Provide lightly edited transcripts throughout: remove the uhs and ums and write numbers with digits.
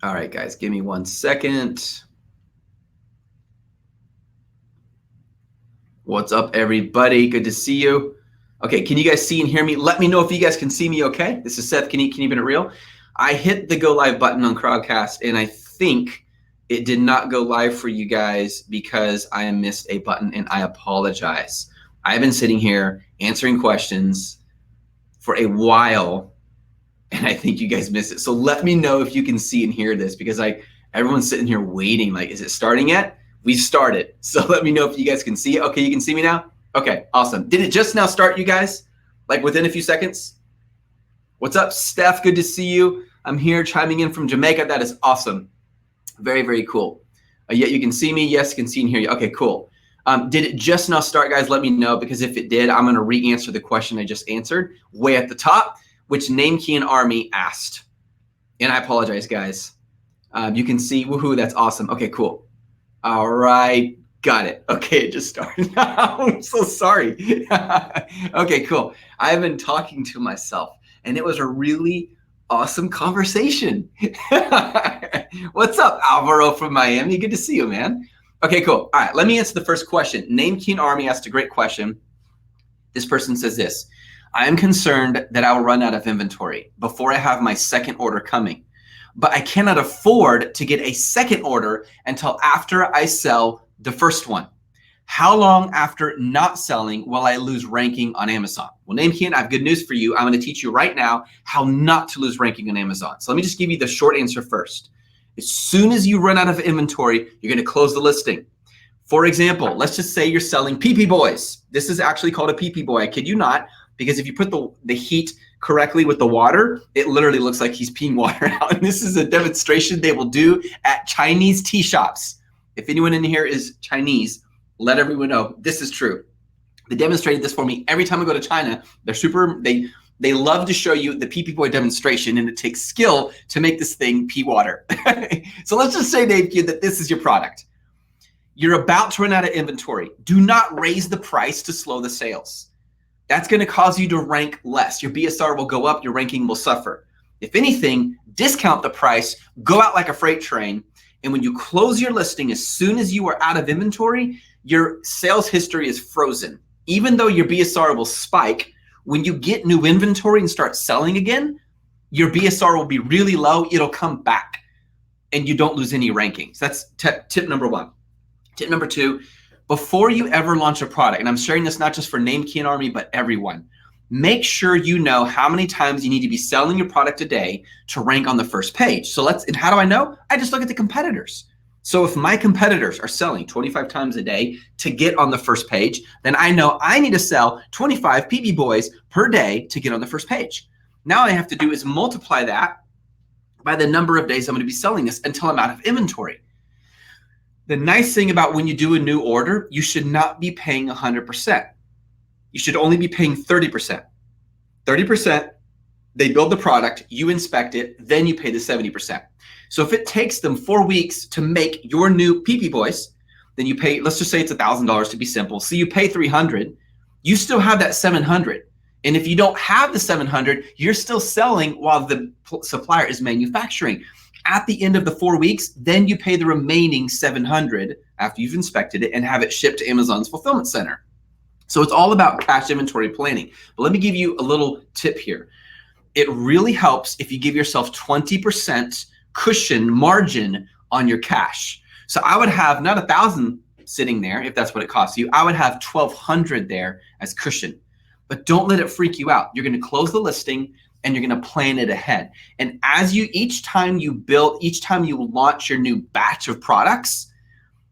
All right, guys, give me 1 second. What's up, everybody? Good to see you. Okay, can you guys see and hear me? Let me know if you guys can see me okay. This is Seth, Can you keep it real? I hit the go live button on Crowdcast, and I think it did not go live for you guys because I missed a button, and I apologize. I've been sitting here answering questions for a while, and I think you guys missed it. So let me know if you can see and hear this, because everyone's sitting here waiting, like, is it starting yet? We've started. So let me know if you guys can see it. Okay, you can see me now? Okay, awesome. Did it just now start, you guys? Like within a few seconds? What's up, Steph? Good to see you. I'm here chiming in from Jamaica. That is awesome. Very, very cool. Yeah, you can see me. Yes, can see and hear you. Okay, cool. Did it just now start, guys? Let me know, because if it did, I'm going to re-answer the question I just answered way at the top, which Name Key and Army asked. And I apologize, guys. You can see, woohoo, that's awesome. Okay, cool. All right, got it. Okay, it just started. I'm so sorry. Okay, cool. I've been talking to myself, and it was a really awesome conversation. What's up, Alvaro from Miami? Good to see you, man. Okay, cool. All right, let me answer the first question. Name Keen Army asked a great question. This person says this: I am concerned that I will run out of inventory before I have my second order coming, but I cannot afford to get a second order until after I sell the first one. How long after not selling will I lose ranking on Amazon? Well, Name Keen, I have good news for you. I'm going to teach you right now how not to lose ranking on Amazon. So let me just give you the short answer first. As soon as you run out of inventory, you're going to close the listing. For example, let's just say you're selling PP Boys. This is actually called a PP Boy. I kid you not, because if you put the heat correctly with the water, it literally looks like he's peeing water out. And this is a demonstration they will do at Chinese tea shops. If anyone in here is Chinese, let everyone know this is true. They demonstrated this for me every time I go to China. They love to show you the PP Boy demonstration, and it takes skill to make this thing pee water. So let's just say, Dave, that this is your product. You're about to run out of inventory. Do not raise the price to slow the sales. That's going to cause you to rank less. Your BSR will go up, your ranking will suffer. If anything, discount the price, go out like a freight train, and when you close your listing, as soon as you are out of inventory, your sales history is frozen. Even though your BSR will spike, when you get new inventory and start selling again, your BSR will be really low, it'll come back, and you don't lose any rankings. That's tip number one. Tip number two, before you ever launch a product, and I'm sharing this not just for Name Keen Army, but everyone, make sure you know how many times you need to be selling your product a day to rank on the first page. And how do I know? I just look at the competitors. So if my competitors are selling 25 times a day to get on the first page, then I know I need to sell 25 PP Boys per day to get on the first page. Now all I have to do is multiply that by the number of days I'm going to be selling this until I'm out of inventory. The nice thing about when you do a new order, you should not be paying 100%. You should only be paying 30%. 30%, they build the product, you inspect it, then you pay the 70%. So if it takes them 4 weeks to make your new PP Boys, then you pay, let's just say it's $1,000 to be simple. So you pay $300, you still have that $700. And if you don't have the $700, you're still selling while the supplier is manufacturing. At the end of the 4 weeks, then you pay the remaining $700 after you've inspected it and have it shipped to Amazon's fulfillment center. So it's all about cash inventory planning. But let me give you a little tip here. It really helps if you give yourself 20% cushion margin on your cash. So I would have not 1,000 sitting there if that's what it costs you. I would have 1,200 there as cushion. But don't let it freak you out. You're going to close the listing and you're going to plan it ahead. And each time you launch your new batch of products,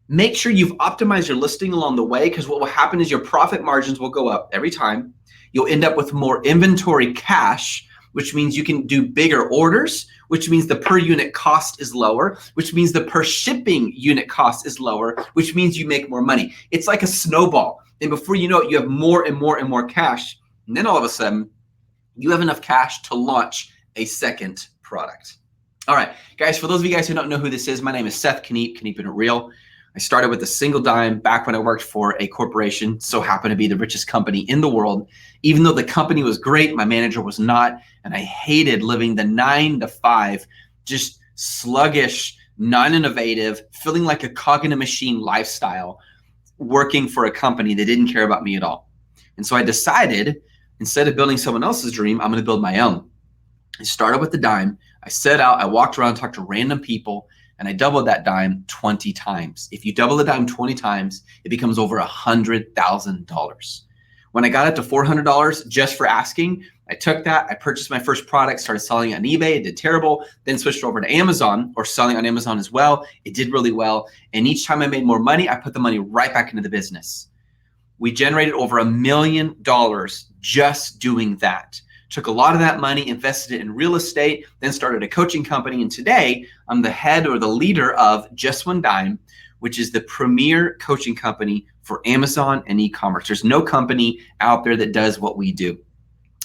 make sure you've optimized your listing along the way, because what will happen is your profit margins will go up every time. You'll end up with more inventory cash, which means you can do bigger orders, which means the per unit cost is lower, which means the per shipping unit cost is lower, which means you make more money. It's like a snowball. And before you know it, you have more and more and more cash. And then all of a sudden, you have enough cash to launch a second product. All right, guys, for those of you guys who don't know who this is, my name is Seth Keeping It Real. I started with a single dime back when I worked for a corporation, so happened to be the richest company in the world. Even though the company was great, my manager was not, and I hated living the 9 to 5, just sluggish, non-innovative, feeling like a cog in a machine lifestyle, working for a company that didn't care about me at all. And so I decided, instead of building someone else's dream, I'm going to build my own. I started with the dime. I set out, I walked around, talked to random people, and I doubled that dime 20 times. If you double the dime 20 times, it becomes over $100,000. When I got it to $400 just for asking, I took that, I purchased my first product, started selling it on eBay. It did terrible. Then switched over to Amazon, or selling on Amazon as well. It did really well. And each time I made more money, I put the money right back into the business. We generated over $1 million just doing that. Took a lot of that money, invested it in real estate, then started a coaching company. And today I'm the head or the leader of Just One Dime, which is the premier coaching company for Amazon and e-commerce. There's no company out there that does what we do,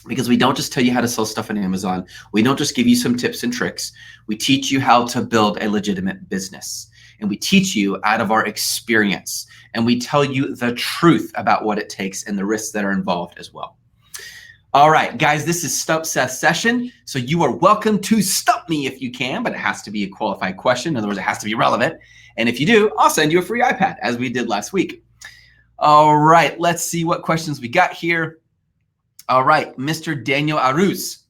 because we don't just tell you how to sell stuff on Amazon. We don't just give you some tips and tricks. We teach you how to build a legitimate business. And we teach you out of our experience. And we tell you the truth about what it takes and the risks that are involved as well. All right, guys, this is Stump Seth's session. So you are welcome to stump me if you can, but it has to be a qualified question. In other words, it has to be relevant. And if you do, I'll send you a free iPad, as we did last week. All right, let's see what questions we got here. All right, Mr. Daniel Aruz.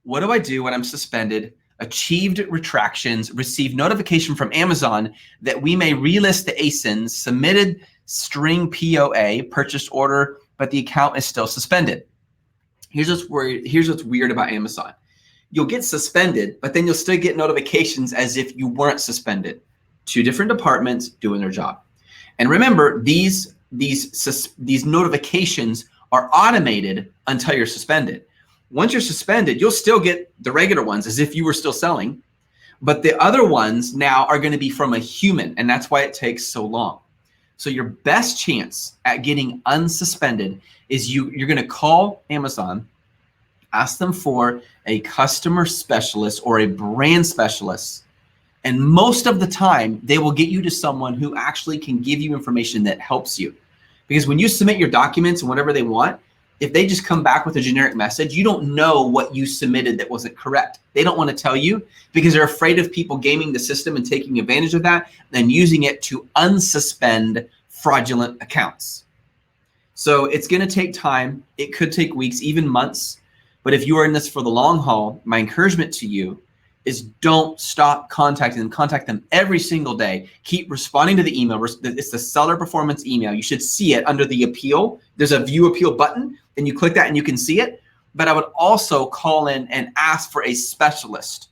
What do I do when I'm suspended, achieved retractions, received notification from Amazon that we may relist the ASINs, submitted string POA, purchase order, but the account is still suspended? Here's what's weird about Amazon. You'll get suspended, but then you'll still get notifications as if you weren't suspended. Two different departments doing their job. And remember, these notifications are automated until you're suspended. Once you're suspended, you'll still get the regular ones as if you were still selling, but the other ones now are going to be from a human, and that's why it takes so long. So your best chance at getting unsuspended is you're going to call Amazon, ask them for a customer specialist or a brand specialist. And most of the time, they will get you to someone who actually can give you information that helps you. Because when you submit your documents and whatever they want, if they just come back with a generic message, you don't know what you submitted that wasn't correct. They don't want to tell you because they're afraid of people gaming the system and taking advantage of that and using it to unsuspend fraudulent accounts. So it's going to take time. It could take weeks, even months. But if you are in this for the long haul, my encouragement to you is don't stop contacting them. Contact them every single day. Keep responding to the email. It's the seller performance email. You should see it under the appeal. There's a view appeal button, and you click that and you can see it. But I would also call in and ask for a specialist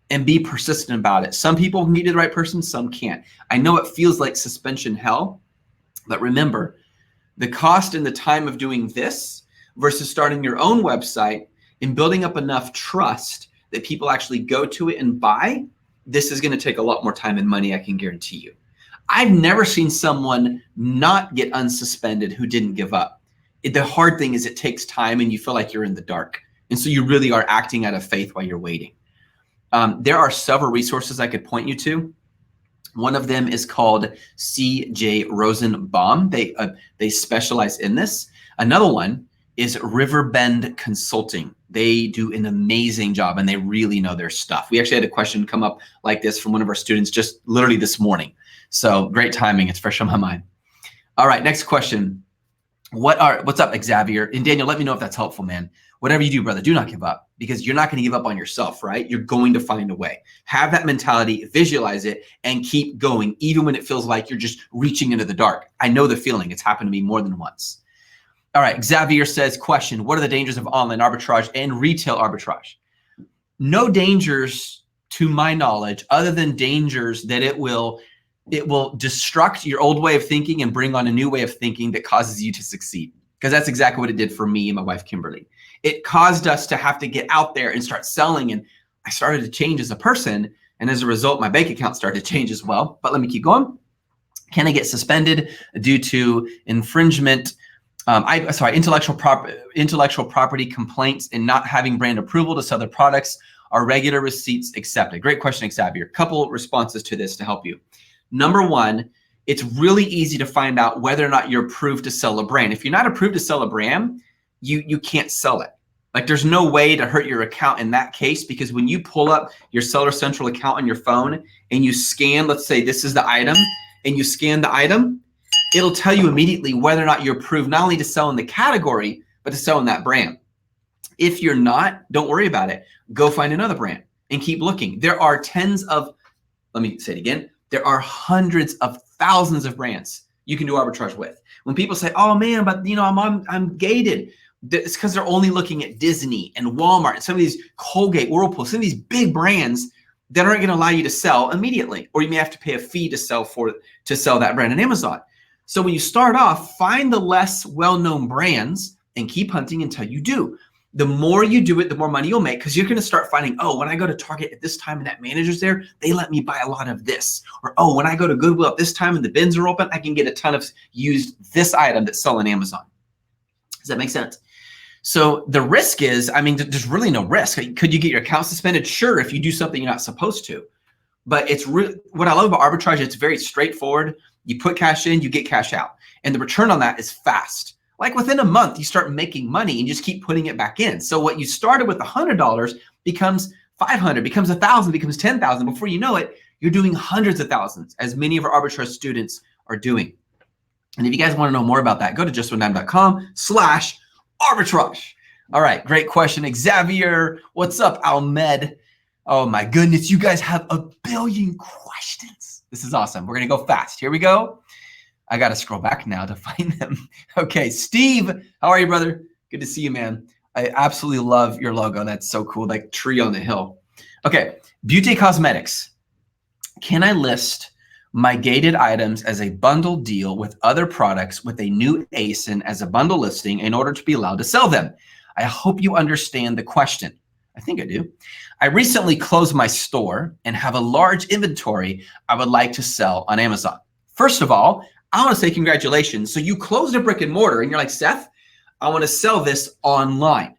and be persistent about it. Some people can get you the right person, some can't. I know it feels like suspension hell, but remember, the cost and the time of doing this versus starting your own website and building up enough trust that people actually go to it and buy, this is going to take a lot more time and money, I can guarantee you. I've never seen someone not get unsuspended who didn't give up. The hard thing is it takes time and you feel like you're in the dark. And so you really are acting out of faith while you're waiting. There are several resources I could point you to. One of them is called C.J. Rosenbaum. They specialize in this. Another one is Riverbend Consulting. They do an amazing job and they really know their stuff. We actually had a question come up like this from one of our students just literally this morning. So great timing. It's fresh on my mind. All right, next question. What's up, Xavier? And Daniel, let me know if that's helpful, man. Whatever you do, brother, do not give up, because you're not going to give up on yourself, right? You're going to find a way. Have that mentality, visualize it, and keep going, even when it feels like you're just reaching into the dark. I know the feeling. It's happened to me more than once. All right, Xavier says, question, what are the dangers of online arbitrage and retail arbitrage? No dangers to my knowledge, other than dangers that it will destruct your old way of thinking and bring on a new way of thinking that causes you to succeed. Because that's exactly what it did for me and my wife, Kimberly. It caused us to have to get out there and start selling. And I started to change as a person. And as a result, my bank account started to change as well. But let me keep going. Can I get suspended due to infringement? Intellectual property complaints and not having brand approval to sell their products. Are regular receipts accepted? Great question, Xavier. Couple responses to this to help you. Number one, it's really easy to find out whether or not you're approved to sell a brand. If you're not approved to sell a brand, you can't sell it. Like there's no way to hurt your account in that case, because when you pull up your Seller Central account on your phone and you scan, let's say this is the item, and you scan the item, it'll tell you immediately whether or not you're approved not only to sell in the category, but to sell in that brand. If you're not, don't worry about it. Go find another brand and keep looking. There are let me say it again. There are hundreds of thousands of brands you can do arbitrage with. When people say, oh man, but I'm gated. It's because they're only looking at Disney and Walmart and some of these Colgate, Whirlpool, some of these big brands that aren't going to allow you to sell immediately, or you may have to pay a fee to sell that brand on Amazon. So when you start off, find the less well-known brands and keep hunting until you do. The more you do it, the more money you'll make, because you're going to start finding, oh, when I go to Target at this time and that manager's there, they let me buy a lot of this. Or, oh, when I go to Goodwill at this time and the bins are open, I can get a ton of used this item that's selling on Amazon. Does that make sense? So the risk is, I mean, there's really no risk. Could you get your account suspended? Sure, if you do something you're not supposed to. But it's what I love about arbitrage, it's very straightforward. You put cash in, you get cash out. And the return on that is fast. Like within a month, you start making money and you just keep putting it back in. So what you started with $100 becomes $500, becomes $1,000, becomes $10,000. Before you know it, you're doing hundreds of thousands, as many of our arbitrage students are doing. And if you guys want to know more about that, go to justonedime.com/arbitrage. All right, great question. Xavier, what's up, Almed? Oh my goodness, you guys have a billion questions. This is awesome. We're going to go fast. Here we go. I got to scroll back now to find them. Okay, Steve, how are you, brother? Good to see you, man. I absolutely love your logo. That's so cool, like tree on the hill. Okay, Beauty Cosmetics. Can I list my gated items as a bundle deal with other products with a new ASIN as a bundle listing in order to be allowed to sell them? I hope you understand the question. I think I do. I recently closed my store and have a large inventory I would like to sell on Amazon. First of all, I want to say congratulations. So you closed a brick and mortar and you're like, Seth, I want to sell this online.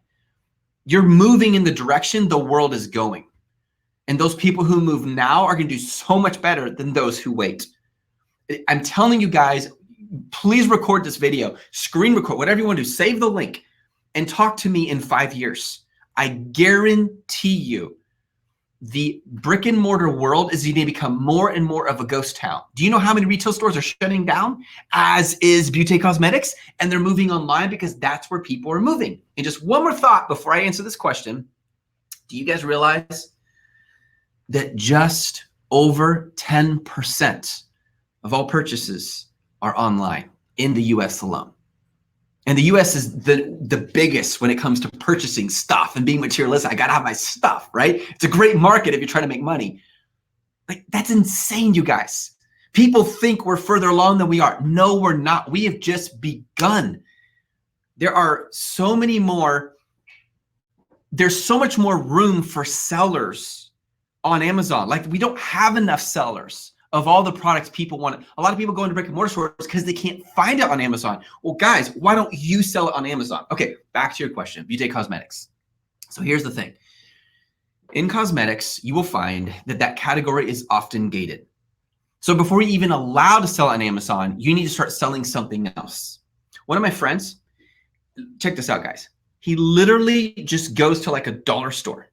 You're moving in the direction the world is going. And those people who move now are going to do so much better than those who wait. I'm telling you guys, please record this video, screen record, whatever you want to do, save the link and talk to me in 5 years. I guarantee you the brick and mortar world is going to become more and more of a ghost town. Do you know how many retail stores are shutting down, as is Beauty Cosmetics? And they're moving online because that's where people are moving. And just one more thought before I answer this question. Do you guys realize that just over 10% of all purchases are online in the US alone? And the US is the biggest when it comes to purchasing stuff and being materialistic. I gotta have my stuff, right? It's a great market if you're trying to make money. Like, that's insane, you guys. People think we're further along than we are. No, we're not. We have just begun. There are so many more, there's so much more room for sellers on Amazon. Like, we don't have enough sellers of all the products people want. A lot of people go into brick and mortar stores because they can't find it on Amazon. Well, guys, why don't you sell it on Amazon? Okay, back to your question, Beauty Cosmetics. So here's the thing. In cosmetics, you will find that that category is often gated. So before you're even allowed to sell on Amazon, you need to start selling something else. One of my friends, check this out, guys. He literally just goes to like a dollar store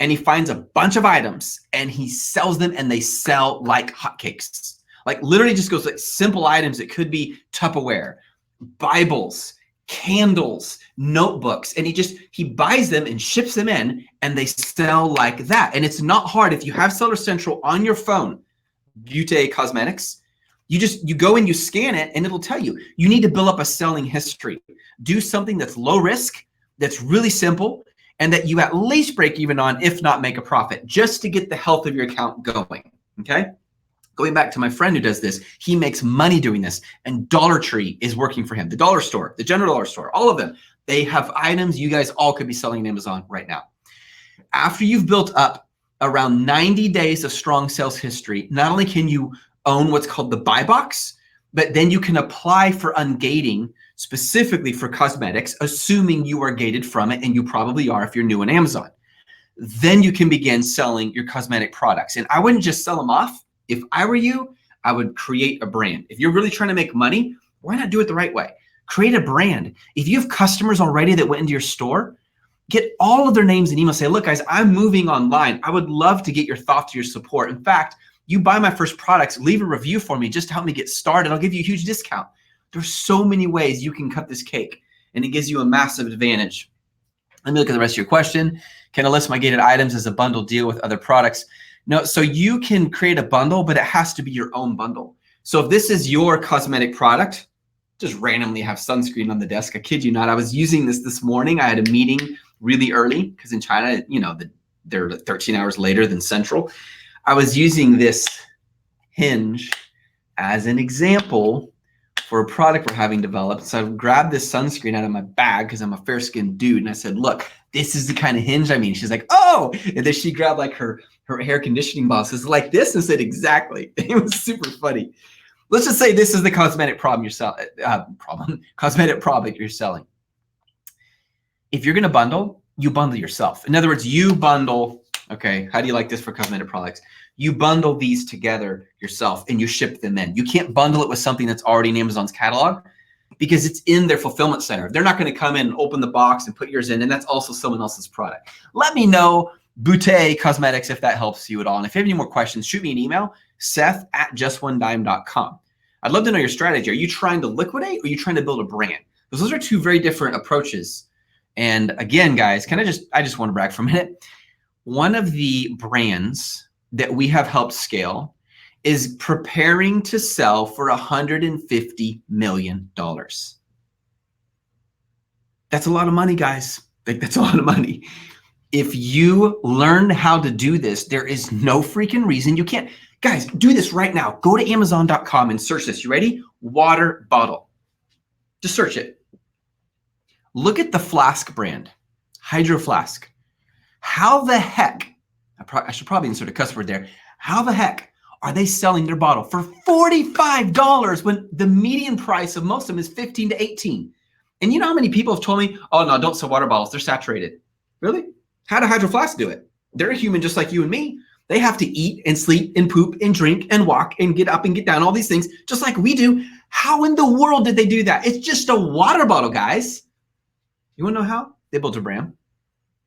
and he finds a bunch of items and he sells them, and they sell like hotcakes. Like, literally just goes like simple items. It could be Tupperware, Bibles, candles, notebooks, and he buys them and ships them in, and they sell like that. And it's not hard. If you have Seller Central on your phone, Beauty Cosmetics, you go and you scan it and it'll tell you. You need to build up a selling history. Do something that's low risk, that's really simple, and that you at least break even on, if not make a profit, just to get the health of your account going, okay? Going back to my friend who does this, he makes money doing this, and Dollar Tree is working for him. The dollar store, the general dollar store, all of them, they have items you guys all could be selling on Amazon right now. After you've built up around 90 days of strong sales history, not only can you own what's called the buy box, but then you can apply for ungating specifically for cosmetics, assuming you are gated from it, and you probably are if you're new on Amazon. Then you can begin selling your cosmetic products. And I wouldn't just sell them off. If I were you, I would create a brand. If you're really trying to make money, why not do it the right way? Create a brand. If you have customers already that went into your store, Get all of their names and emails. Say, look, guys, I'm moving online. I would love to get your thoughts, your support. In fact, you buy my first products, leave a review for me just to help me get started. I'll give you a huge discount. There's so many ways you can cut this cake, and it gives you a massive advantage. Let me look at the rest of your question. Can I list my gated items as a bundle deal with other products? No, so you can create a bundle, but it has to be your own bundle. So if this is your cosmetic product, just randomly have sunscreen on the desk. I kid you not. I was using this morning. I had a meeting really early because in China, you know, they're 13 hours later than Central. I was using this hinge as an example for a product we're having developed. So I grabbed this sunscreen out of my bag because I'm a fair-skinned dude. And I said, look, this is the kind of hinge I mean. She's like, oh, and then she grabbed like her hair conditioning bottle. Says like this and said, exactly. It was super funny. Let's just say this is the cosmetic problem you're selling, cosmetic product you're selling. If you're going to bundle, you bundle yourself. In other words, you bundle, okay, how do you like this for cosmetic products? You bundle these together yourself and you ship them in. You can't bundle it with something that's already in Amazon's catalog because it's in their fulfillment center. They're not going to come in and open the box and put yours in, and that's also someone else's product. Let me know, Boutte Cosmetics, if that helps you at all. And if you have any more questions, shoot me an email, seth@justonedime.com. I'd love to know your strategy. Are you trying to liquidate or are you trying to build a brand? Because those are two very different approaches. And again, guys, I just want to brag for a minute. One of the brands that we have helped scale is preparing to sell for $150 million. That's a lot of money, guys. Like, that's a lot of money. If you learn how to do this, there is no freaking reason you can't. Guys, do this right now. Go to Amazon.com and search this. You ready? Water bottle. Just search it. Look at the flask brand, Hydro Flask. How the heck, I should probably insert a cuss word there. How the heck are they selling their bottle for $45 when the median price of most of them is $15 to $18? And you know how many people have told me, oh no, don't sell water bottles, they're saturated. Really? How do Hydro Flask do it? They're a human just like you and me. They have to eat and sleep and poop and drink and walk and get up and get down, all these things, just like we do. How in the world did they do that? It's just a water bottle, guys. You want to know how? They built a brand.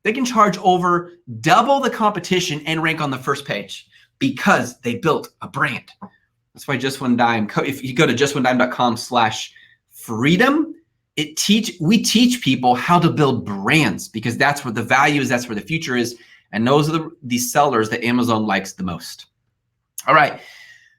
They can charge over double the competition and rank on the first page because they built a brand. That's why Just One Dime, if you go to justonedime.com/freedom, we teach people how to build brands because that's where the value is, that's where the future is. And those are the sellers that Amazon likes the most. All right,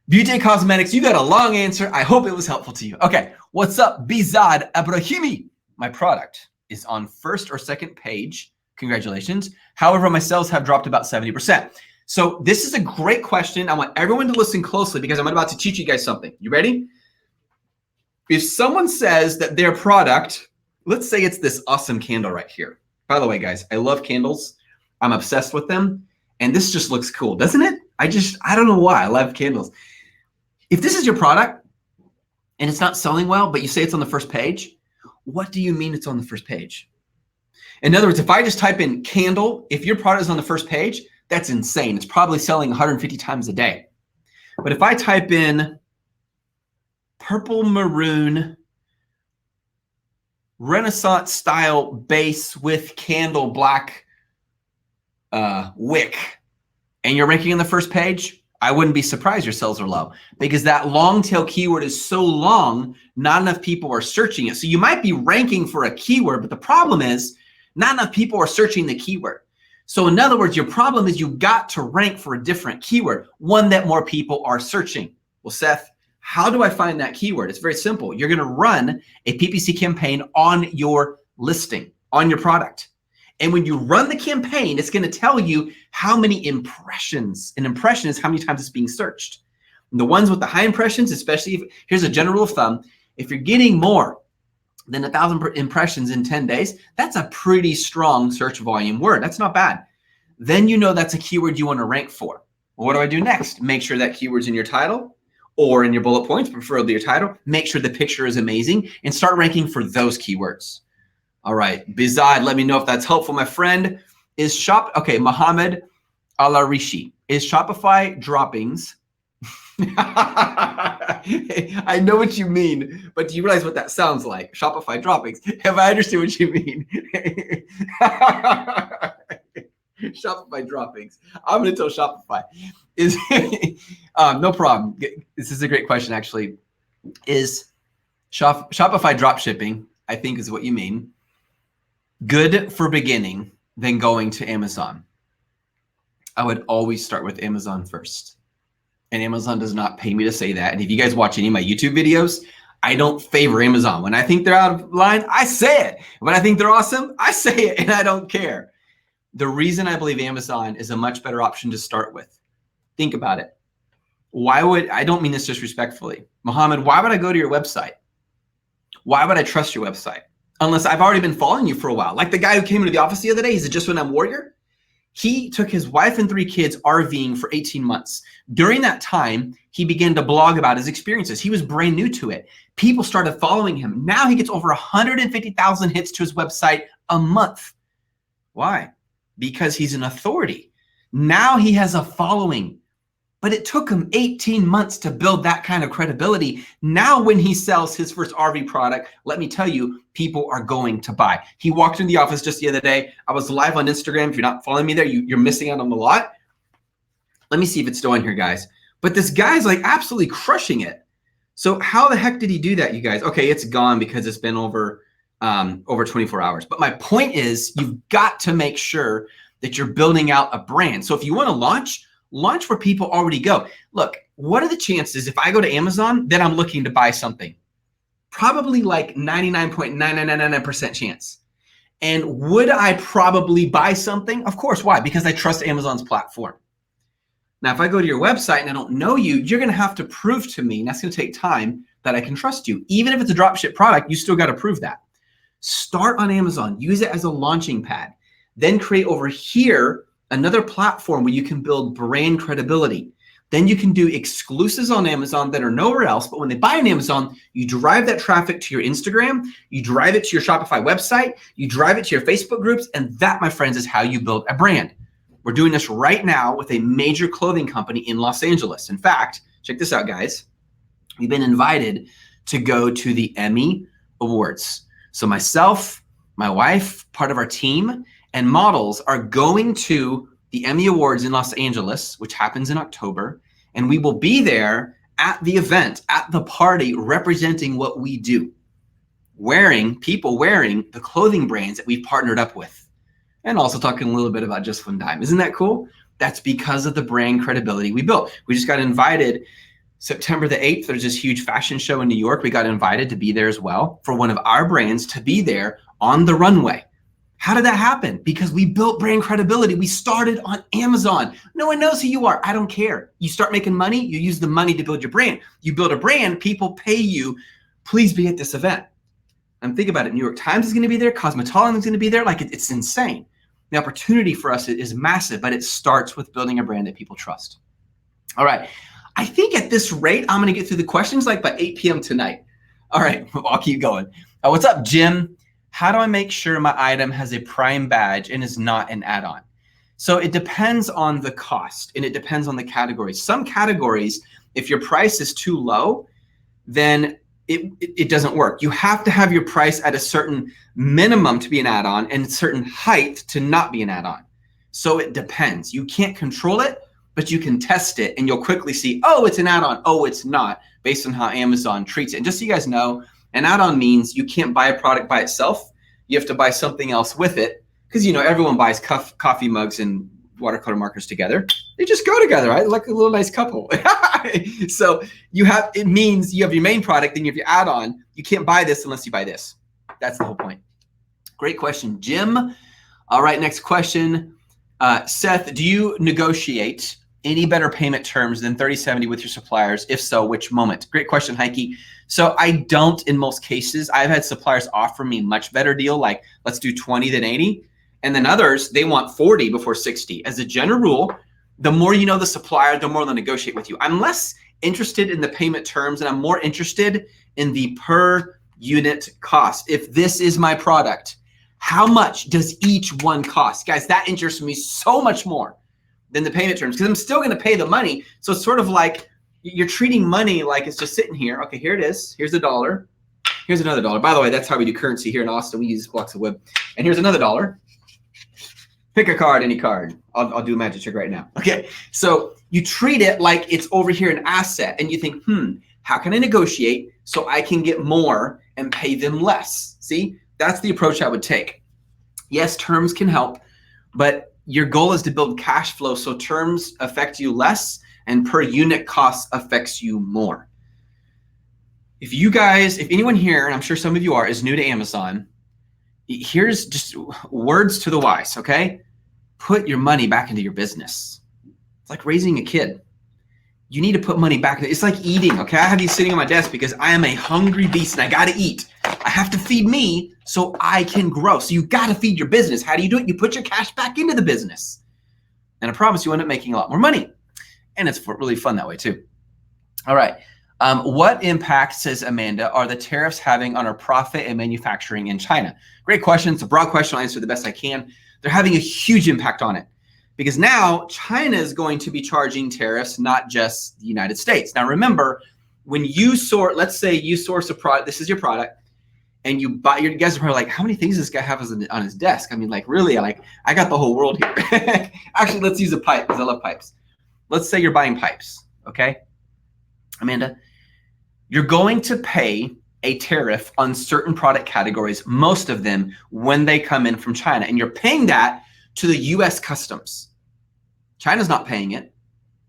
Boutte Cosmetics, you got a long answer. I hope it was helpful to you. Okay, what's up, Bizad Abrahimi? My product is on first or second page. Congratulations. However, my sales have dropped about 70%. So this is a great question. I want everyone to listen closely because I'm about to teach you guys something. You ready? If someone says that their product, let's say it's this awesome candle right here. By the way, guys, I love candles. I'm obsessed with them. And this just looks cool, doesn't it? I don't know why. I love candles. If this is your product and it's not selling well, but you say it's on the first page, what do you mean it's on the first page? In other words, if I just type in candle, if your product is on the first page, that's insane. It's probably selling 150 times a day. But if I type in purple maroon Renaissance style base with candle black wick, and you're ranking on the first page, I wouldn't be surprised your sales are low because that long tail keyword is so long, not enough people are searching it. So you might be ranking for a keyword, but the problem is not enough people are searching the keyword. So in other words, your problem is you got to rank for a different keyword, one that more people are searching. Well, Seth, how do I find that keyword? It's very simple. You're going to run a PPC campaign on your listing, on your product. And when you run the campaign, it's going to tell you how many impressions. An impression is how many times it's being searched. And the ones with the high impressions, especially here's a general rule of thumb, if you're getting more than 1,000 impressions in 10 days, that's a pretty strong search volume word. That's not bad. Then you know that's a keyword you want to rank for. Well, what do I do next? Make sure that keyword's in your title or in your bullet points, preferably your title. Make sure the picture is amazing and start ranking for those keywords. All right, Bizad, let me know if that's helpful. My friend is Mohammed Alarishi. Is Shopify droppings I know what you mean, but do you realize what that sounds like? Shopify droppings. Have I understood what you mean? Shopify droppings. I'm going to tell Shopify. Is no problem. This is a great question, actually. Is Shopify drop shipping, I think is what you mean, good for beginning than going to Amazon? I would always start with Amazon first. And Amazon does not pay me to say that. And if you guys watch any of my YouTube videos, I don't favor Amazon. When I think they're out of line, I say it. When I think they're awesome, I say it, and I don't care. The reason I believe Amazon is a much better option to start with, think about it. Why would, I don't mean this disrespectfully, Muhammad, why would I go to your website? Why would I trust your website? Unless I've already been following you for a while. Like the guy who came into the office the other day, he's a Just When I'm Warrior. He took his wife and 3 kids RVing for 18 months. During that time, he began to blog about his experiences. He was brand new to it. People started following him. Now he gets over 150,000 hits to his website a month. Why? Because he's an authority. Now he has a following. But it took him 18 months to build that kind of credibility. Now when he sells his first RV product, let me tell you, people are going to buy. He walked into the office just the other day. I was live on Instagram. If you're not following me there, you're missing out on a lot. Let me see if it's still on here, guys. But this guy's like absolutely crushing it. So how the heck did he do that, you guys? Okay, it's gone because it's been over 24 hours. But my point is, you've got to make sure that you're building out a brand. So if you want to launch where people already go. Look, what are the chances if I go to Amazon that I'm looking to buy something? Probably like 99.9999% chance. And would I probably buy something? Of course. Why? Because I trust Amazon's platform. Now, if I go to your website and I don't know you, you're going to have to prove to me, and that's going to take time, that I can trust you. Even if it's a dropship product, you still got to prove that. Start on Amazon. Use it as a launching pad. Then create over here another platform where you can build brand credibility. Then you can do exclusives on Amazon that are nowhere else. But when they buy on Amazon, you drive that traffic to your Instagram, you drive it to your Shopify website, you drive it to your Facebook groups, and that, my friends, is how you build a brand. We're doing this right now with a major clothing company in Los Angeles. In fact, check this out, guys. We've been invited to go to the Emmy Awards. So myself, my wife, part of our team, and models are going to the Emmy Awards in Los Angeles, which happens in October, and we will be there at the event, at the party, representing what we do, people wearing the clothing brands that we've partnered up with, and also talking a little bit about Just One Dime. Isn't that cool? That's because of the brand credibility we built. We just got invited September the 8th. There's this huge fashion show in New York. We got invited to be there as well for one of our brands to be there on the runway. How did that happen? Because we built brand credibility. We started on Amazon. No one knows who you are. I don't care. You start making money, you use the money to build your brand. You build a brand, people pay you, please be at this event. And think about it, New York Times is going to be there, Cosmetology is going to be there. Like it's insane. The opportunity for us is massive, but it starts with building a brand that people trust. All right. I think at this rate, I'm going to get through the questions like by 8 p.m. tonight. All right, I'll keep going. What's up, Jim? How do I make sure my item has a Prime badge and is not an add-on? So it depends on the cost and it depends on the categories. Some categories, if your price is too low, then it doesn't work. You have to have your price at a certain minimum to be an add-on and a certain height to not be an add-on. So it depends. You can't control it, but you can test it and you'll quickly see, oh, it's an add-on. Oh, it's not, based on how Amazon treats it. And just so you guys know, an add-on means you can't buy a product by itself. You have to buy something else with it because, you know, everyone buys coffee mugs and watercolor markers together. They just go together, right? Like a little nice couple. So it means you have your main product, then you have your add-on. You can't buy this unless you buy this. That's the whole point. Great question, Jim. All right, next question. Seth, do you negotiate any better payment terms than 30/70 with your suppliers? If so, which moment? Great question, Heike. So I don't in most cases. I've had suppliers offer me much better deal, like let's do 20 than 80. And then others, they want 40 before 60. As a general rule, the more you know the supplier, the more they'll negotiate with you. I'm less interested in the payment terms and I'm more interested in the per unit cost. If this is my product, how much does each one cost? Guys, that interests me so much more than the payment terms because I'm still going to pay the money. So it's sort of like You're treating money like it's just sitting here. Okay, here it is. Here's a dollar. Here's another dollar. By the way, that's how we do currency here in Austin. We use blocks of wood. And here's another dollar. Pick a card, any card. I'll do a magic trick right now. Okay, so you treat it like it's over here an asset, and you think, how can I negotiate so I can get more and pay them less? See, that's the approach I would take. Yes, terms can help, but your goal is to build cash flow so terms affect you less and per unit cost affects you more. If anyone here, and I'm sure some of you are, is new to Amazon, here's just words to the wise, okay? Put your money back into your business. It's like raising a kid. You need to put money back in it. It's like eating, okay? I have these sitting on my desk because I am a hungry beast and I gotta eat. I have to feed me so I can grow. So you gotta feed your business. How do you do it? You put your cash back into the business. And I promise you end up making a lot more money. And it's really fun that way too. All right. What impact, says Amanda, are the tariffs having on our profit and manufacturing in China? Great question. It's a broad question. I'll answer the best I can. They're having a huge impact on it because now China is going to be charging tariffs, not just the United States. Now, remember, when you let's say you source a product, this is your product, and you buy, you guys are probably like, how many things does this guy have on his desk? I mean, like, really, I got the whole world here. Actually, let's use a pipe because I love pipes. Let's say you're buying pipes, okay? Amanda, you're going to pay a tariff on certain product categories, most of them when they come in from China, and you're paying that to the US customs. China's not paying it.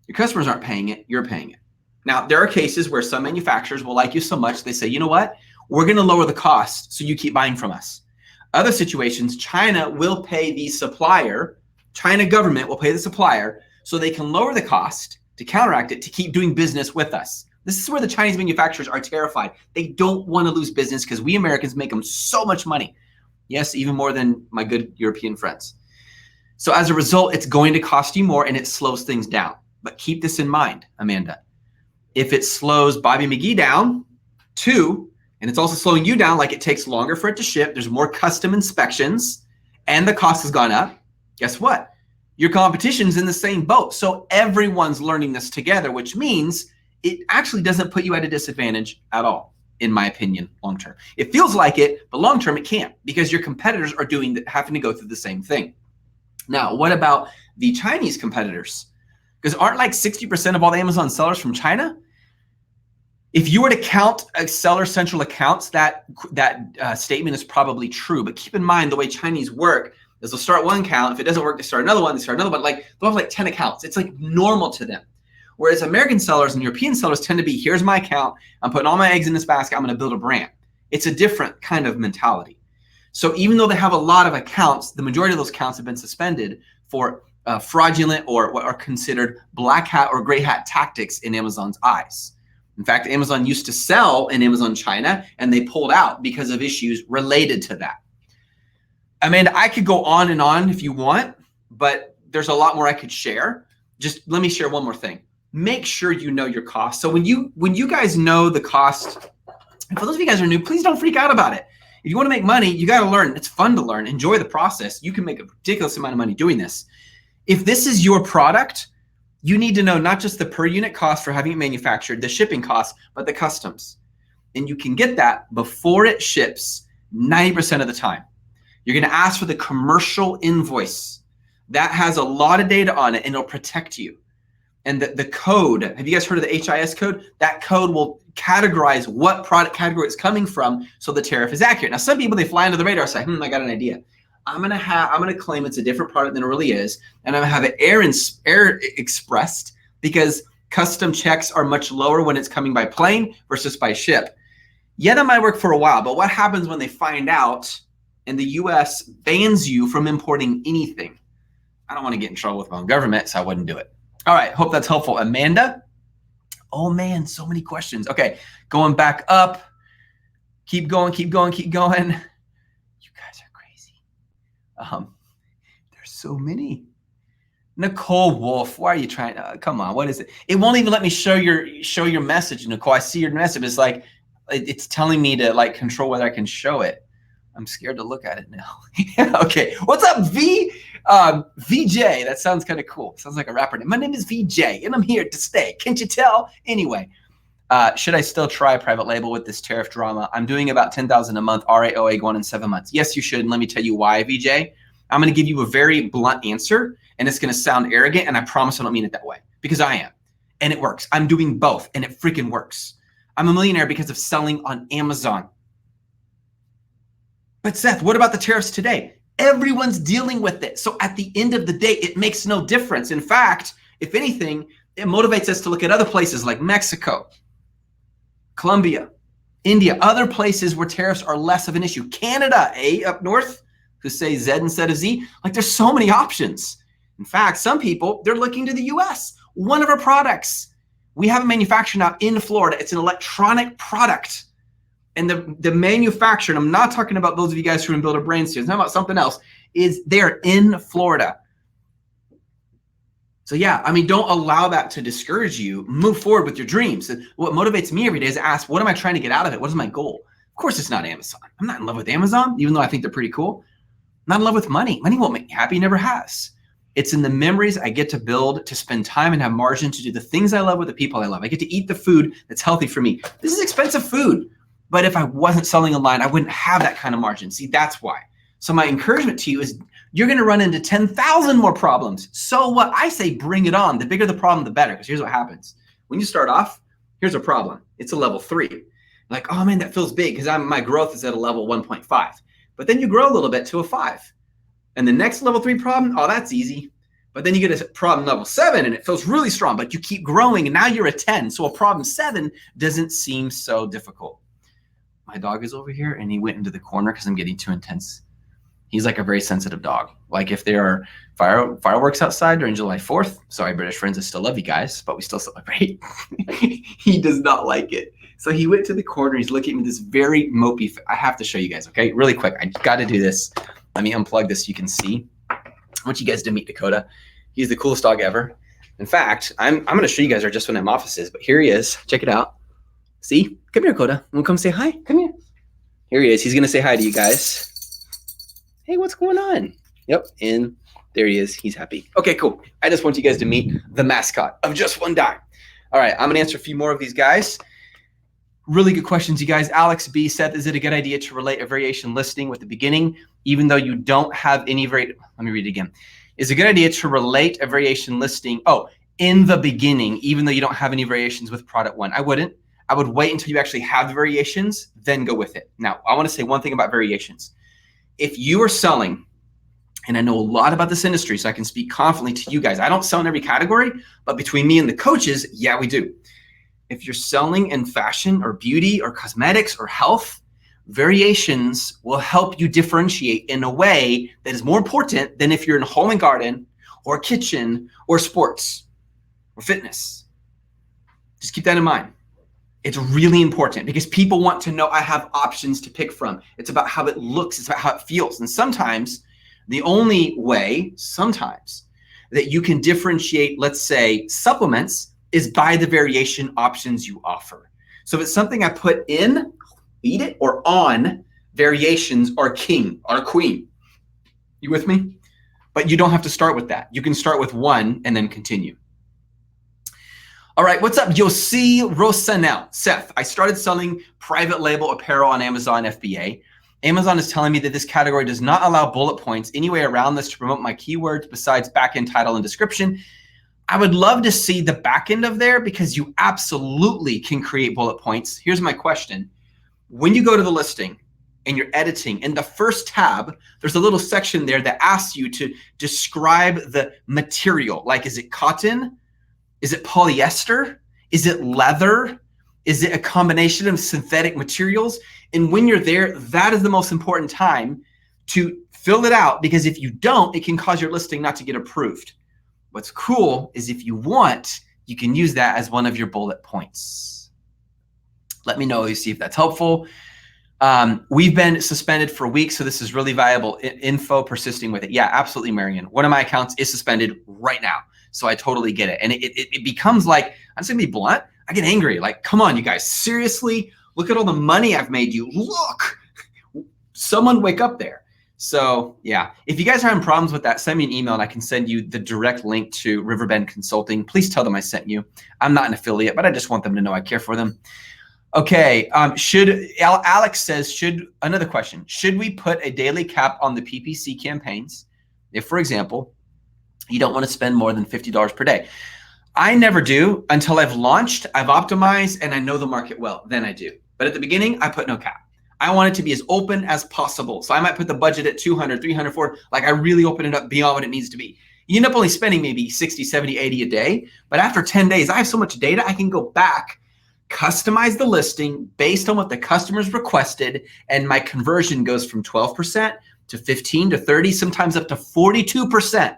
Your customers aren't paying it. You're paying it. Now, there are cases where some manufacturers will like you so much, they say, you know what? We're going to lower the cost so you keep buying from us. Other situations, China will pay the supplier, China government will pay the supplier so they can lower the cost to counteract it to keep doing business with us. This is where the Chinese manufacturers are terrified. They don't want to lose business because we Americans make them so much money. Yes, even more than my good European friends. So as a result, it's going to cost you more and it slows things down. But keep this in mind, Amanda. If it slows Bobby McGee down, too, and it's also slowing you down, like it takes longer for it to ship, there's more custom inspections, and the cost has gone up, guess what? Your competition's in the same boat. So everyone's learning this together, which means it actually doesn't put you at a disadvantage at all, in my opinion, long term. It feels like it, but long term it can't because your competitors are having to go through the same thing. Now, what about the Chinese competitors? Because aren't like 60% of all the Amazon sellers from China? If you were to count seller central accounts, that statement is probably true. But keep in mind the way Chinese work is they'll start one account. If it doesn't work, they start another one. They start another one. Like they'll have like 10 accounts. It's like normal to them. Whereas American sellers and European sellers tend to be, here's my account. I'm putting all my eggs in this basket. I'm going to build a brand. It's a different kind of mentality. So even though they have a lot of accounts, the majority of those accounts have been suspended for fraudulent or what are considered black hat or gray hat tactics in Amazon's eyes. In fact, Amazon used to sell in Amazon China and they pulled out because of issues related to that. Amanda, I could go on and on if you want, but there's a lot more I could share. Just let me share one more thing. Make sure you know your cost. So when you guys know the cost, and for those of you guys who are new, please don't freak out about it. If you want to make money, you got to learn. It's fun to learn. Enjoy the process. You can make a ridiculous amount of money doing this. If this is your product, you need to know not just the per unit cost for having it manufactured, the shipping cost, but the customs. And you can get that before it ships 90% of the time. You're going to ask for the commercial invoice. That has a lot of data on it and it'll protect you. And the code, have you guys heard of the HIS code? That code will categorize what product category it's coming from so the tariff is accurate. Now, some people, they fly under the radar, say, I got an idea. I'm gonna claim it's a different product than it really is, and I'm gonna have it error expressed because custom checks are much lower when it's coming by plane versus by ship. Yeah, that might work for a while, but what happens when they find out and the US bans you from importing anything? I don't want to get in trouble with my own government, so I wouldn't do it. All right, hope that's helpful. Amanda? Oh man, so many questions. Okay, going back up. Keep going, keep going, keep going. You guys are crazy. There's so many. Nicole Wolf, why are you trying to, come on, what is it? It won't even let me show your message, Nicole. I see your message. It's like, it's telling me to like control whether I can show it. I'm scared to look at it now. Okay, what's up, V? VJ, that sounds kind of cool. Sounds like a rapper name. My name is VJ, and I'm here to stay. Can't you tell? Anyway, should I still try private label with this tariff drama? I'm doing about $10,000 a month, RAOA going in 7 months. Yes, you should, and let me tell you why, VJ. I'm going to give you a very blunt answer, and it's going to sound arrogant, and I promise I don't mean it that way, because I am, and it works. I'm doing both, and it freaking works. I'm a millionaire because of selling on Amazon. But Seth, what about the tariffs today? Everyone's dealing with it. So at the end of the day, it makes no difference. In fact, if anything, it motivates us to look at other places like Mexico, Colombia, India, other places where tariffs are less of an issue. Canada, up north, who say Z instead of Z. Like, there's so many options. In fact, some people, they're looking to the US. One of our products, we have a manufacturer now in Florida. It's an electronic product. And the manufacturer, and I'm not talking about those of you guys who are in Builder Brain Studios, I'm talking about something else, is they're in Florida. So yeah, I mean, don't allow that to discourage you. Move forward with your dreams. What motivates me every day is to ask, what am I trying to get out of it? What is my goal? Of course, it's not Amazon. I'm not in love with Amazon, even though I think they're pretty cool. I'm not in love with money. Money won't make me happy, never has. It's in the memories I get to build, to spend time and have margin to do the things I love with the people I love. I get to eat the food that's healthy for me. This is expensive food. But if I wasn't selling online, I wouldn't have that kind of margin. See, that's why. So my encouragement to you is you're going to run into 10,000 more problems. So what I say, bring it on. The bigger the problem, the better. Because here's what happens. When you start off, here's a problem. It's a level 3. Like, oh man, that feels big because my growth is at a level 1.5. But then you grow a little bit to a 5. And the next level 3 problem, oh, that's easy. But then you get a problem level 7 and it feels really strong, but you keep growing and now you're a 10. So a problem 7 doesn't seem so difficult. My dog is over here and he went into the corner because I'm getting too intense. He's like a very sensitive dog. Like if there are fireworks outside during July 4th, sorry, British friends, I still love you guys, but we still celebrate. He does not like it. So he went to the corner. He's looking at me with this very mopey. I have to show you guys, okay? Really quick. I got to do this. Let me unplug this so you can see. I want you guys to meet Dakota. He's the coolest dog ever. In fact, I'm going to show you guys our Just One M offices, but here he is. Check it out. See? Come here, Dakota. Want to come say hi? Come here. Here he is. He's going to say hi to you guys. Hey, what's going on? Yep, and there he is. He's happy. Okay, cool. I just want you guys to meet the mascot of Just One Dime. All right, I'm going to answer a few more of these guys. Really good questions, you guys. Alex B. Seth, is it a good idea to relate a variation listing with the beginning, even though you don't have any let me read it again. Is it a good idea to relate a variation listing, in the beginning, even though you don't have any variations with product 1? I wouldn't. I would wait until you actually have the variations, then go with it. Now, I want to say one thing about variations. If you are selling, and I know a lot about this industry, so I can speak confidently to you guys. I don't sell in every category, but between me and the coaches, yeah, we do. If you're selling in fashion or beauty or cosmetics or health, variations will help you differentiate in a way that is more important than if you're in home and garden or kitchen or sports or fitness. Just keep that in mind. It's really important because people want to know I have options to pick from. It's about how it looks. It's about how it feels. And sometimes the only way, that you can differentiate, let's say, supplements is by the variation options you offer. So if it's something I put in, eat it, or on, variations are king, are queen. You with me? But you don't have to start with that. You can start with one and then continue. All right, what's up, Yossi Rosanel? Seth, I started selling private label apparel on Amazon FBA. Amazon is telling me that this category does not allow bullet points anywhere around this to promote my keywords besides backend title and description. I would love to see the back end of there because you absolutely can create bullet points. Here's my question. When you go to the listing and you're editing, in the first tab, there's a little section there that asks you to describe the material. Like, is it cotton? Is it polyester? Is it leather? Is it a combination of synthetic materials? And when you're there, that is the most important time to fill it out, because if you don't, it can cause your listing not to get approved. What's cool is if you want, you can use that as one of your bullet points. Let me know, you see if that's helpful. We've been suspended for weeks, so this is really valuable info, persisting with it. Yeah, absolutely, Marion. One of my accounts is suspended right now, so I totally get it. And it becomes like, I'm just gonna be blunt, I get angry. Like, come on, you guys, seriously? Look at all the money I've made you. Look, someone wake up there. So yeah, if you guys are having problems with that, send me an email and I can send you the direct link to Riverbend Consulting. Please tell them I sent you. I'm not an affiliate, but I just want them to know I care for them. Okay, Alex says, another question, should we put a daily cap on the PPC campaigns if, for example, you don't want to spend more than $50 per day? I never do until I've launched, I've optimized, and I know the market well, then I do. But at the beginning, I put no cap. I want it to be as open as possible. So I might put the budget at 200, 300, 400, like I really open it up beyond what it needs to be. You end up only spending maybe 60, 70, 80 a day. But after 10 days, I have so much data, I can go back, customize the listing based on what the customers requested, and my conversion goes from 12% to 15 to 30, sometimes up to 42%.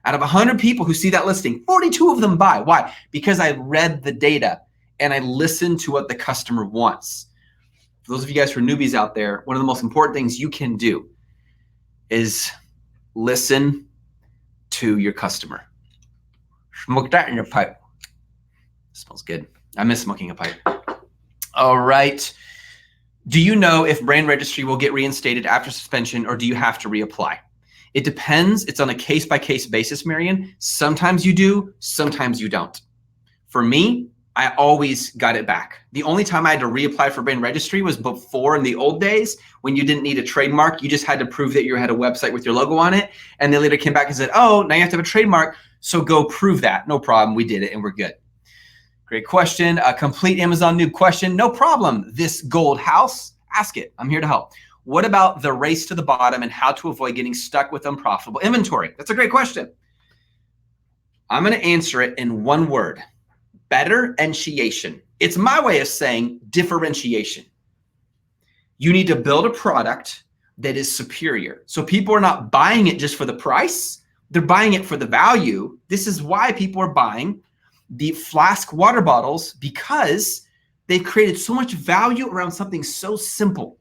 Out of 100 people who see that listing, 42 of them buy. Why? Because I read the data and I listened to what the customer wants. For those of you guys who are newbies out there, one of the most important things you can do is listen to your customer. Smoke that in your pipe. Smells good. I miss smoking a pipe. All right. Do you know if brand registry will get reinstated after suspension, or do you have to reapply? It depends. It's on a case-by-case basis, Marion. Sometimes you do, sometimes you don't. For me, I always got it back. The only time I had to reapply for brand registry was before, in the old days, when you didn't need a trademark. You just had to prove that you had a website with your logo on it. And they later came back and said, oh, now you have to have a trademark. So go prove that. No problem. We did it and we're good. Great question. A complete Amazon noob question. No problem. This gold house, ask it. I'm here to help. What about the race to the bottom and how to avoid getting stuck with unprofitable inventory? That's a great question. I'm going to answer it in one word. Betterentiation. It's my way of saying differentiation. You need to build a product that is superior. So people are not buying it just for the price. They're buying it for the value. This is why people are buying the flask water bottles, because they've created so much value around something so simple.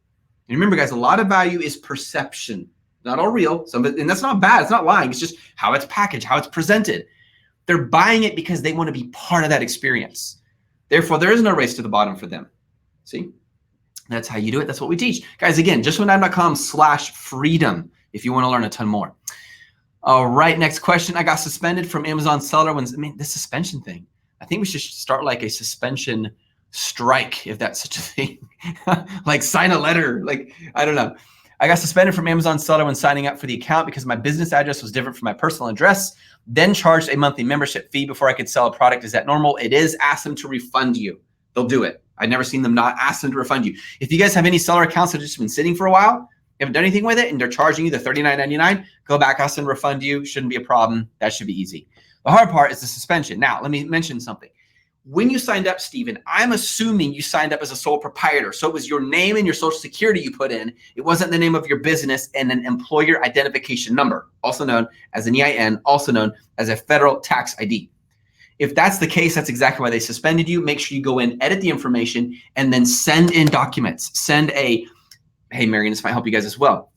And remember, guys, a lot of value is perception, not all real. And that's not bad. It's not lying. It's just how it's packaged, how it's presented. They're buying it because they want to be part of that experience. Therefore, there is no race to the bottom for them. See, that's how you do it. That's what we teach. Guys, again, justwhenime.com/freedom if you want to learn a ton more. All right, next question. I got suspended from Amazon seller when, this suspension thing. I think we should start like a suspension strike, if that's such a thing. Like sign a letter, like, I don't know. I got suspended from Amazon seller when signing up for the account because my business address was different from my personal address, then charged a monthly membership fee before I could sell a product. Is that normal? It is. Ask them to refund you. They'll do it. I've never seen them not ask them to refund you. If you guys have any seller accounts that have just been sitting for a while, haven't done anything with it, and they're charging you the $39.99, go back, ask them to refund you. Shouldn't be a problem. That should be easy. The hard part is the suspension. Now, let me mention something. When you signed up, Stephen, I'm assuming you signed up as a sole proprietor. So it was your name and your social security you put in. It wasn't the name of your business and an employer identification number, also known as an EIN, also known as a federal tax ID. If that's the case, that's exactly why they suspended you. Make sure you go in, edit the information, and then send in documents. Send a, hey, Marion, this might help you guys as well.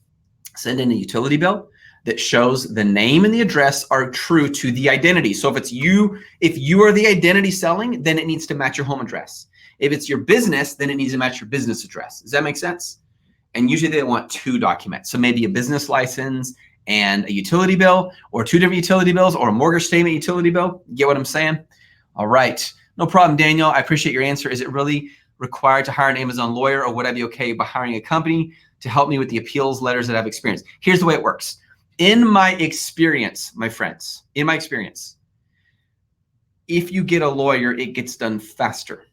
Send in a utility bill that shows the name and the address are true to the identity. So if you are the identity selling, then it needs to match your home address. If it's your business, then it needs to match your business address. Does that make sense? And usually they want two documents. So maybe a business license and a utility bill, or two different utility bills, or a mortgage statement utility bill. Get what I'm saying? All right. No problem, Daniel. I appreciate your answer. Is it really required to hire an Amazon lawyer, or would I be okay by hiring a company to help me with the appeals letters that I've experienced? Here's the way it works. In my experience, my friends, in my experience, if you get a lawyer, it gets done faster.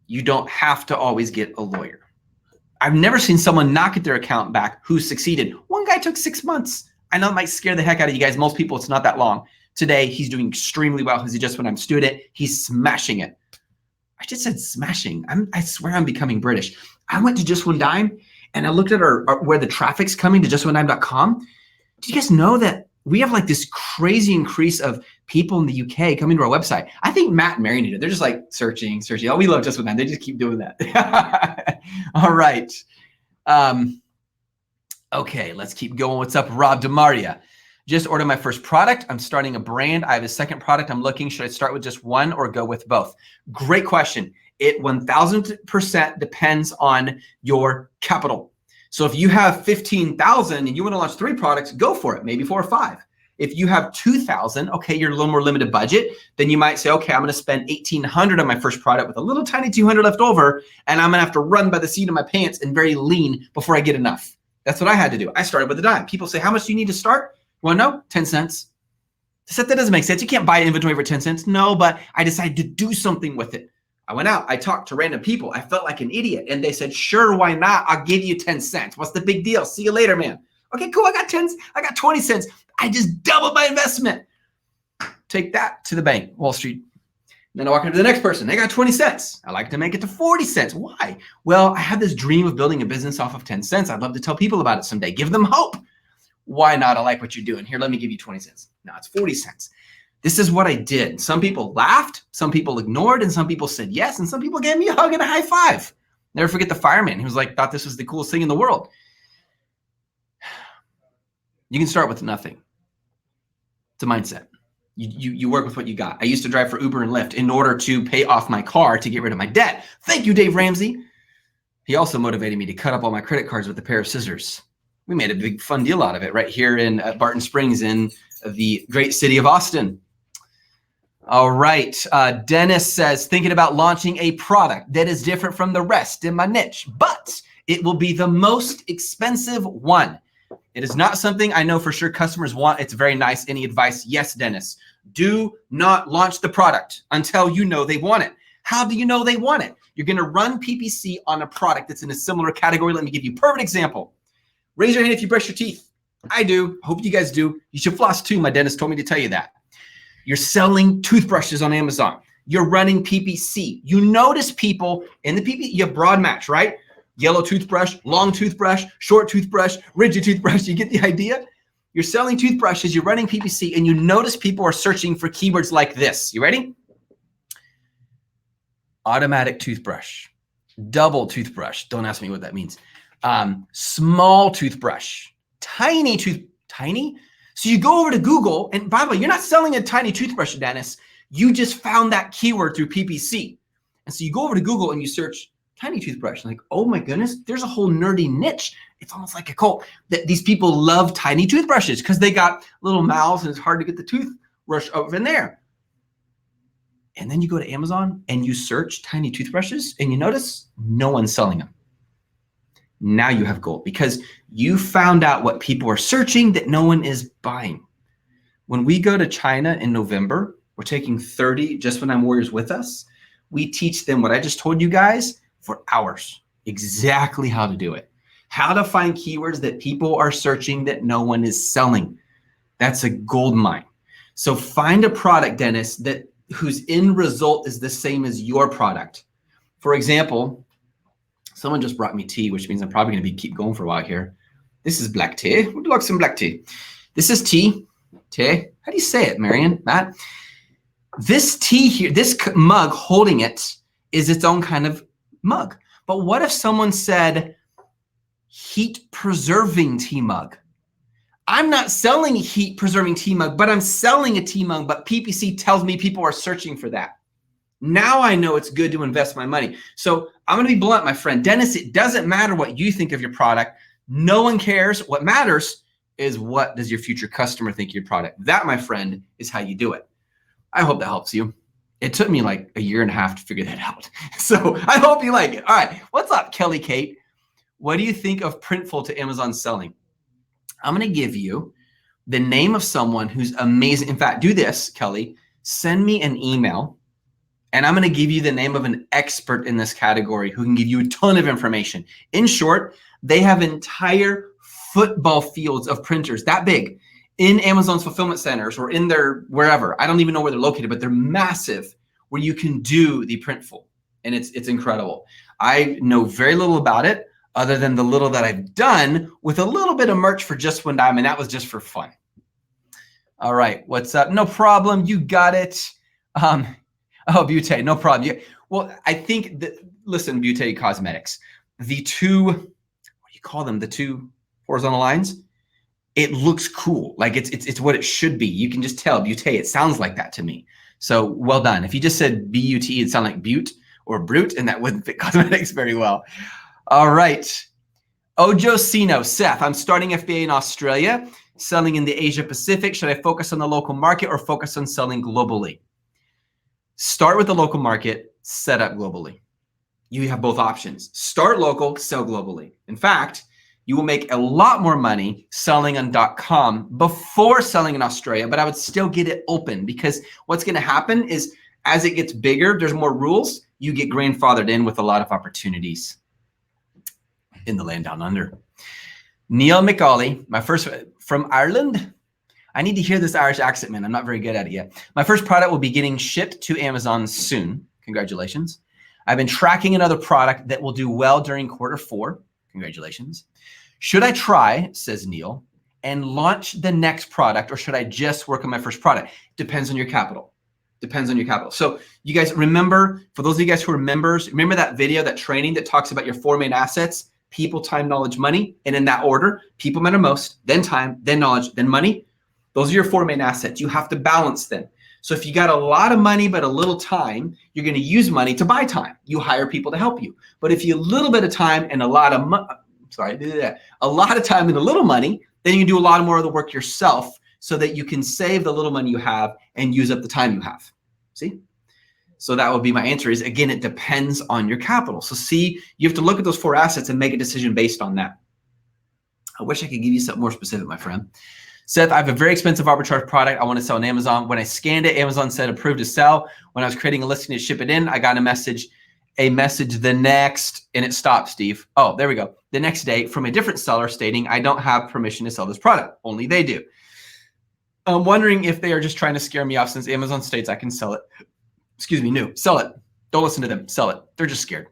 You don't have to always get a lawyer. I've never seen someone not get their account back who succeeded. One guy took 6 months. I know it might scare the heck out of you guys. Most people, it's not that long. Today, he's doing extremely well. He's a Just When I'm student. He's smashing it. I just said smashing. I swear I'm becoming British. I went to Just One Dime and I looked at where the traffic's coming to justwhenime.com. Do you guys know that we have like this crazy increase of people in the UK coming to our website? I think Matt and Mary need it. They're just like searching. Oh, we love Just One Dime. They just keep doing that. All right. Okay, let's keep going. What's up, Rob DeMaria? Just ordered my first product. I'm starting a brand. I have a second product I'm looking. Should I start with just one or go with both? Great question. It 1000% depends on your capital. So if you have 15,000 and you want to launch 3 products, go for it, maybe 4 or 5. If you have 2,000, okay, you're a little more limited budget, then you might say, okay, I'm going to spend 1,800 on my first product with a little tiny 200 left over, and I'm going to have to run by the seat of my pants and very lean before I get enough. That's what I had to do. I started with a dime. People say, how much do you need to start? You want to know? 10 cents. That doesn't make sense. You can't buy inventory for 10 cents. No, but I decided to do something with it. I went out, I talked to random people. I felt like an idiot. And they said, sure, why not? I'll give you 10 cents. What's the big deal? See you later, man. Okay, cool. I got 20 cents. I just doubled my investment. Take that to the bank, Wall Street. Then I walk into the next person. They got 20 cents. I like to make it to 40 cents. Why? Well, I have this dream of building a business off of 10 cents. I'd love to tell people about it someday. Give them hope. Why not? I like what you're doing. Here, let me give you 20 cents. Now it's 40 cents. This is what I did. Some people laughed, some people ignored, and some people said yes, and some people gave me a hug and a high five. Never forget the fireman who was like, thought this was the coolest thing in the world. You can start with nothing. It's a mindset. You work with what you got. I used to drive for Uber and Lyft in order to pay off my car to get rid of my debt. Thank you, Dave Ramsey. He also motivated me to cut up all my credit cards with a pair of scissors. We made a big fun deal out of it right here in Barton Springs in the great city of Austin. All right. Dennis says, thinking about launching a product that is different from the rest in my niche, but it will be the most expensive one. It is not something I know for sure customers want. It's very nice. Any advice? Yes, Dennis. Do not launch the product until you know they want it. How do you know they want it? You're going to run PPC on a product that's in a similar category. Let me give you a perfect example. Raise your hand if you brush your teeth. I do. Hope you guys do. You should floss too. My dentist told me to tell you that. You're selling toothbrushes on Amazon. You're running PPC. You notice people in the PPC, you have broad match, right? Yellow toothbrush, long toothbrush, short toothbrush, rigid toothbrush. You get the idea? You're selling toothbrushes, you're running PPC, and you notice people are searching for keywords like this. You ready? Automatic toothbrush, double toothbrush. Don't ask me what that means. Small toothbrush, tiny. So you go over to Google, and by the way, you're not selling a tiny toothbrush, Dennis. You just found that keyword through PPC. And so you go over to Google and you search tiny toothbrush. And like, oh my goodness, there's a whole nerdy niche. It's almost like a cult. That these people love tiny toothbrushes because they got little mouths and it's hard to get the toothbrush over in there. And then you go to Amazon and you search tiny toothbrushes and you notice no one's selling them. Now you have gold because you found out what people are searching that no one is buying. When we go to China in November, we're taking 30 Just When I'm Warriors with us. We teach them what I just told you guys for hours, exactly how to do it. How to find keywords that people are searching that no one is selling. That's a gold mine. So find a product, Dennis, that whose end result is the same as your product. For example, someone just brought me tea, which means I'm probably going to keep going for a while here. This is black tea. Would you like some black tea? This is tea. Tea. How do you say it, Marion? Matt? This tea here, this mug holding it is its own kind of mug. But what if someone said heat preserving tea mug? I'm not selling a heat preserving tea mug, but I'm selling a tea mug, but PPC tells me people are searching for that. Now I know it's good to invest my money. So I'm going to be blunt, my friend. Dennis, it doesn't matter what you think of your product. No one cares. What matters is what does your future customer think of your product. That, my friend, is how you do it. I hope that helps you. It took me like a year and a half to figure that out. So I hope you like it. All right. What's up, Kelly Kate? What do you think of Printful to Amazon selling? I'm going to give you the name of someone who's amazing. In fact, do this, Kelly. Send me an email, and I'm going to give you the name of an expert in this category who can give you a ton of information. In short, they have entire football fields of printers that big in Amazon's fulfillment centers or in their wherever. I don't even know where they're located, but they're massive where you can do the Printful, and it's incredible. I know very little about it other than the little that I've done with a little bit of merch for Just One Dime, and that was just for fun. All right, what's up? No problem, you got it. Oh, Butte, no problem. Yeah. Well, I think that, listen, Butte Cosmetics, the two, what do you call them? The two horizontal lines? It looks cool. Like it's what it should be. You can just tell Butte, it sounds like that to me. So well done. If you just said B-U-T, it'd sound like Butte or Brute, and that wouldn't fit cosmetics very well. All right. Ojo Sino, Seth, I'm starting FBA in Australia, selling in the Asia Pacific. Should I focus on the local market or focus on selling globally? Start with the local market, set up globally. You have both options. Start local, sell globally. In fact, you will make a lot more money selling on .com before selling in Australia, but I would still get it open, because what's going to happen is as it gets bigger, there's more rules. You get grandfathered in with a lot of opportunities in the land down under. Neil McAuley, my first from Ireland. I need to hear this Irish accent, man. I'm not very good at it yet. My first product will be getting shipped to Amazon soon. Congratulations. I've been tracking another product that will do well during Q4. Congratulations. Should I try, says Neil, and launch the next product, or should I just work on my first product? Depends on your capital. Depends on your capital. So you guys remember, for those of you guys who are members, remember that video, that training that talks about your 4 main assets: people, time, knowledge, money. And in that order, people matter most, then time, then knowledge, then money. Those are your 4 main assets. You have to balance them. So if you got a lot of money but a little time, you're going to use money to buy time. You hire people to help you. But if you have a little bit of time and a lot of time and a little money, then you can do a lot more of the work yourself, so that you can save the little money you have and use up the time you have. See? So that would be my answer, is, again, it depends on your capital. So see, you have to look at those 4 assets and make a decision based on that. I wish I could give you something more specific, my friend. Seth, I have a very expensive arbitrage product I want to sell on Amazon. When I scanned it, Amazon said approved to sell. When I was creating a listing to ship it in, I got a message the next, and it stopped, Steve. Oh, there we go. The next day from a different seller stating, I don't have permission to sell this product. Only they do. I'm wondering if they are just trying to scare me off, since Amazon states I can sell it. Excuse me, no, sell it. Don't listen to them, sell it. They're just scared.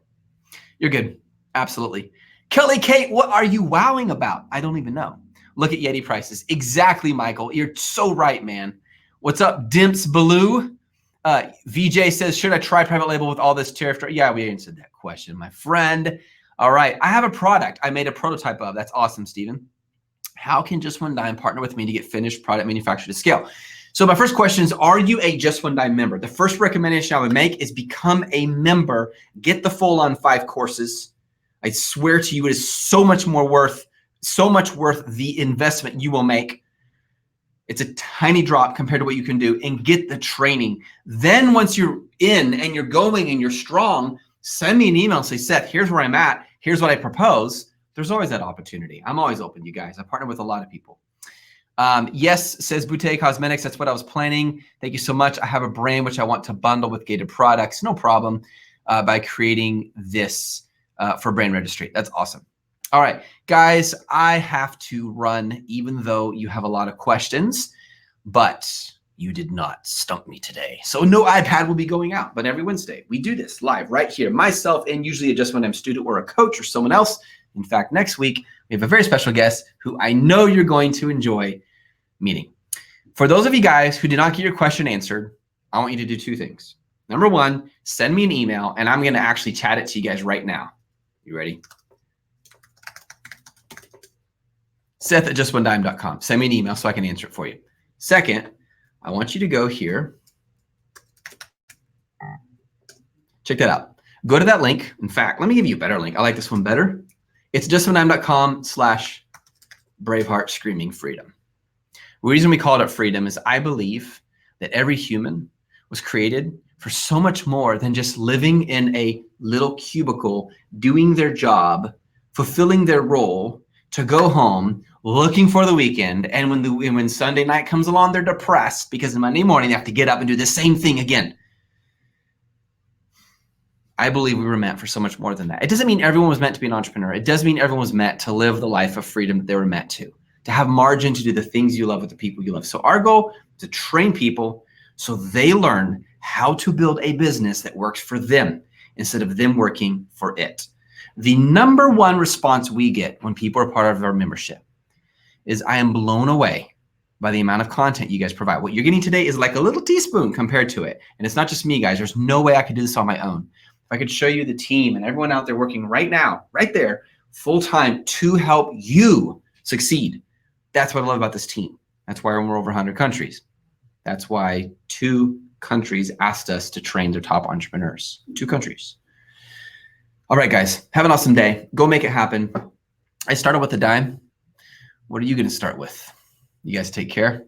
You're good, absolutely. Kelly Kate, what are you wowing about? I don't even know. Look at Yeti prices. Exactly, Michael. You're so right, man. What's up, Dimps Baloo? VJ says, should I try private label with all this tariff? Yeah, we answered that question, my friend. All right, I have a product I made a prototype of. That's awesome, Steven. How can Just One Dime partner with me to get finished product manufactured to scale? So my first question is, are you a Just One Dime member? The first recommendation I would make is become a member. Get the full on 5 courses. I swear to you, it is so much worth the investment you will make. It's a tiny drop compared to what you can do, and get the training. Then once you're in and you're going and you're strong, send me an email and say, Seth, here's where I'm at. Here's what I propose. There's always that opportunity. I'm always open, you guys. I partner with a lot of people. Yes, says Boutte Cosmetics. That's what I was planning. Thank you so much. I have a brand which I want to bundle with gated products. No problem. By creating this for brand registry. That's awesome. All right, guys, I have to run, even though you have a lot of questions, but you did not stump me today. So no iPad will be going out, but every Wednesday we do this live right here, myself and usually a Just One Dime student or a coach or someone else. In fact, next week, we have a very special guest who I know you're going to enjoy meeting. For those of you guys who did not get your question answered, I want you to do 2 things. Number 1, send me an email, and I'm going to actually chat it to you guys right now. You ready? Seth at justonedime.com. Send me an email so I can answer it for you. Second, I want you to go here. Check that out. Go to that link. In fact, let me give you a better link. I like this one better. It's justonedime.com/Braveheart Screaming Freedom. The reason we call it freedom is I believe that every human was created for so much more than just living in a little cubicle, doing their job, fulfilling their role, to go home, looking for the weekend, and when Sunday night comes along, they're depressed because Monday morning they have to get up and do the same thing again. I believe we were meant for so much more than that. It doesn't mean everyone was meant to be an entrepreneur. It does mean everyone was meant to live the life of freedom that they were meant to have margin to do the things you love with the people you love. So our goal is to train people so they learn how to build a business that works for them instead of them working for it. The number 1 response we get when people are part of our membership is, I am blown away by the amount of content you guys provide. What you're getting today is like a little teaspoon compared to it. And it's not just me, guys. There's no way I could do this on my own. If I could show you the team and everyone out there working right now, right there, full time to help you succeed. That's what I love about this team. That's why we're over 100 countries. That's why 2 countries asked us to train their top entrepreneurs. 2 countries. All right, guys, have an awesome day. Go make it happen. I started with a dime. What are you going to start with? You guys take care.